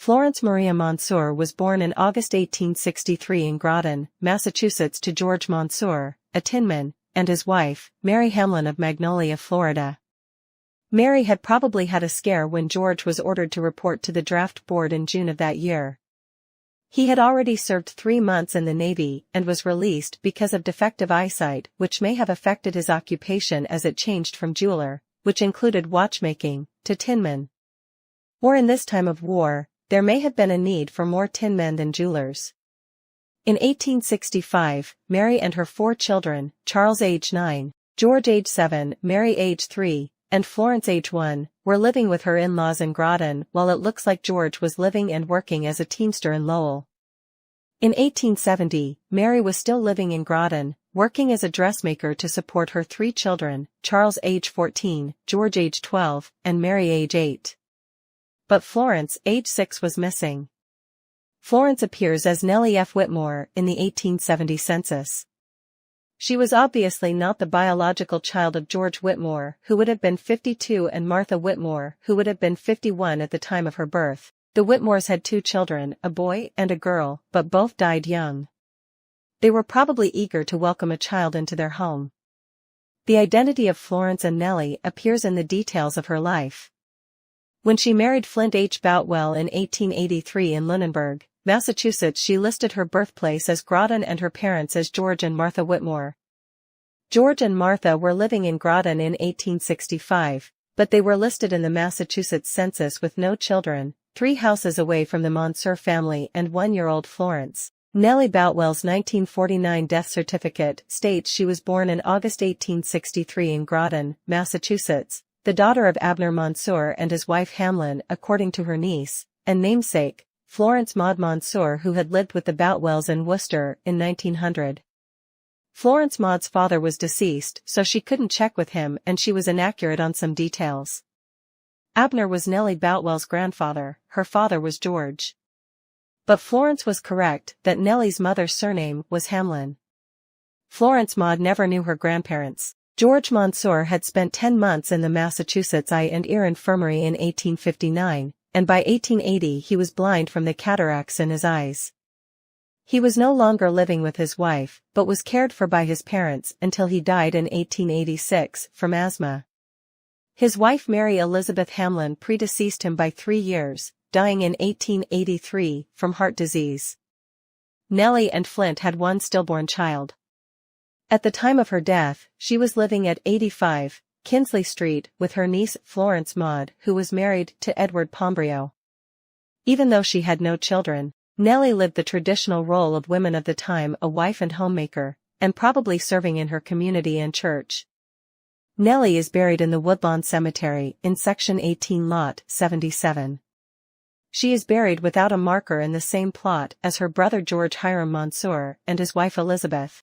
Florence Maria Mansur was born in August 1863 in Groton, Massachusetts to George Mansur, a tinman, and his wife, Mary Hamlin of Magnolia, Florida. Mary had probably had a scare when George was ordered to report to the draft board in June of that year. He had already served 3 months in the Navy and was released because of defective eyesight, which may have affected his occupation as it changed from jeweler, which included watchmaking, to tinman. Or in this time of war, there may have been a need for more tinmen than jewelers. In 1865, Mary and her 4 children, Charles age 9, George age 7, Mary age 3, and Florence age 1, were living with her in-laws in Groton, while it looks like George was living and working as a teamster in Lowell. In 1870, Mary was still living in Groton, working as a dressmaker to support her 3 children, Charles age 14, George age 12, and Mary age 8. But Florence, age 6, was missing. Florence appears as Nellie F. Whittemore in the 1870 census. She was obviously not the biological child of George Whittemore, who would have been 52, and Martha Whittemore, who would have been 51 at the time of her birth. The Whittemores had 2 children, a boy and a girl, but both died young. They were probably eager to welcome a child into their home. The identity of Florence and Nellie appears in the details of her life. When she married Flint H. Boutwell in 1883 in Lunenburg, Massachusetts, she listed her birthplace as Groton and her parents as George and Martha Whittemore. George and Martha were living in Groton in 1865, but they were listed in the Massachusetts census with no children, 3 houses away from the Mansur family and 1-year-old Florence. Nellie Boutwell's 1949 death certificate states she was born in August 1863 in Groton, Massachusetts, the daughter of Abner Mansur and his wife Hamlin, according to her niece and namesake, Florence Maud Mansur, who had lived with the Boutwells in Worcester in 1900. Florence Maud's father was deceased, so she couldn't check with him, and she was inaccurate on some details. Abner was Nellie Boutwell's grandfather, her father was George. But Florence was correct that Nellie's mother's surname was Hamlin. Florence Maud never knew her grandparents. George Mansur had spent 10 months in the Massachusetts Eye and Ear Infirmary in 1859, and by 1880 he was blind from the cataracts in his eyes. He was no longer living with his wife, but was cared for by his parents until he died in 1886 from asthma. His wife Mary Elizabeth Hamlin predeceased him by 3 years, dying in 1883 from heart disease. Nellie and Flint had 1 stillborn child. At the time of her death, she was living at 85 Kinsley Street with her niece Florence Maud, who was married to Edward Pombrio. Even though she had no children, Nellie lived the traditional role of women of the time, a wife and homemaker, and probably serving in her community and church. Nellie is buried in the Woodlawn Cemetery in Section 18 Lot 77. She is buried without a marker in the same plot as her brother George Hiram Mansur and his wife Elizabeth.